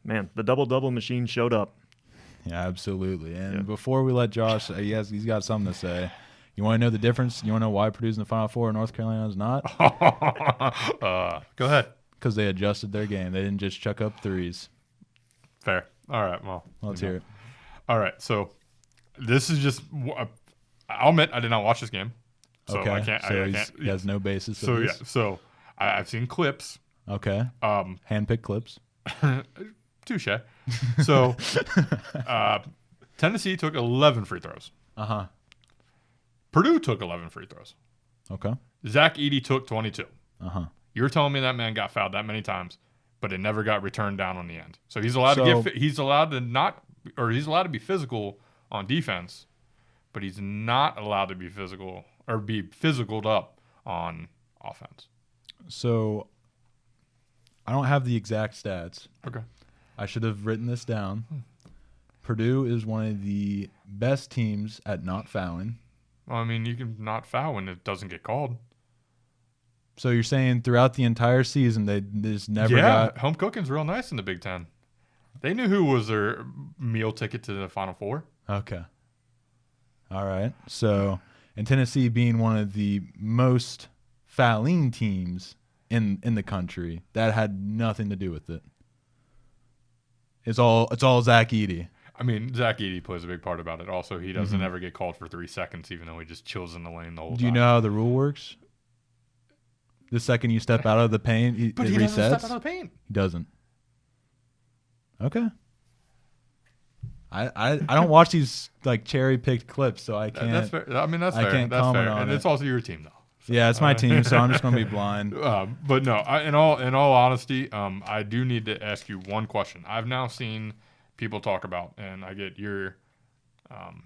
Man, the double-double machine showed up. Yeah, absolutely. And before we let Josh, he's got something to say. You want to know the difference? You want to know why Purdue's in the Final Four and North Carolina's not? Go ahead. Because they adjusted their game. They didn't just chuck up threes. Fair. All right. Well, let's hear it. All right. So this is just. I'll admit I did not watch this game, so okay. I can't. He has no basis. So yeah. So I've seen clips. Okay. Handpicked clips. Touche. So Tennessee took 11 free throws. Purdue took 11 free throws. Okay. Zach Edey took 22. You're telling me that man got fouled that many times, but it never got returned down on the end. So he's allowed to get. He's allowed to be physical on defense, but he's not allowed to be physical or be physicaled up on offense. So I don't have the exact stats. Okay. I should have written this down. Purdue is one of the best teams at not fouling. Well, I mean, you can not foul when it doesn't get called. So you're saying throughout the entire season they just never got... home cooking's real nice in the Big Ten. They knew who was their meal ticket to the Final Four. Okay. All right. So, and Tennessee being one of the most fouling teams in the country, that had nothing to do with it. It's all Zach Edey. I mean, Zach Edey plays a big part about it. Also, he doesn't ever get called for 3 seconds, even though he just chills in the lane the whole time. Do you know how the rule works? The second you step out of the paint, it resets? Doesn't step out of the paint. He doesn't. Okay. I don't watch these like cherry picked clips, so I can't. That's fair. I mean, that's fair. I can't that's comment fair. on And it. it's also your team, though. So, yeah, it's my team, so I'm just gonna be blind. But no, in all honesty, I do need to ask you one question. I've now seen people talk about, and I get you're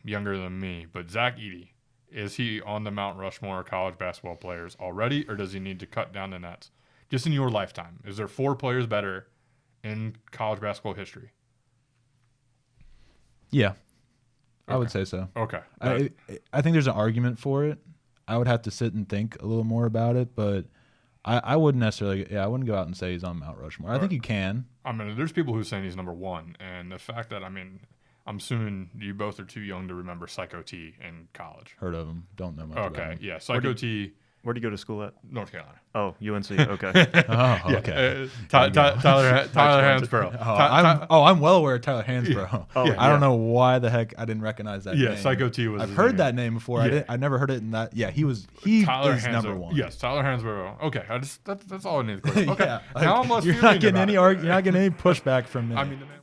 younger than me, but Zach Edey, is he on the Mount Rushmore of college basketball players already, or does he need to cut down the nets? Just in your lifetime, is there 4 players better in college basketball history? Yeah, okay. I would say so. Okay. I think there's an argument for it. I would have to sit and think a little more about it, but I wouldn't necessarily. Yeah, I wouldn't go out and say he's on Mount Rushmore. I think you can. I mean, there's people who are saying he's number 1, and the fact that I'm assuming you both are too young to remember Psycho T in college. Heard of him? Don't know much about him. Okay, yeah, Psycho T. Where'd you go to school at? North Carolina. Oh, UNC. Okay. Oh, okay. Tyler Hansborough. I'm well aware of Tyler Hansborough. Yeah. Oh, I don't know why the heck I didn't recognize that name. Yeah, Psycho T was. I've heard that name before. Yeah. I never heard it in that. Yeah, he is number 1. Yes, Tyler Hansborough. Okay, that's all I need to clarify. Okay, Yeah, now I'm less you're not getting any pushback from me. I mean, the man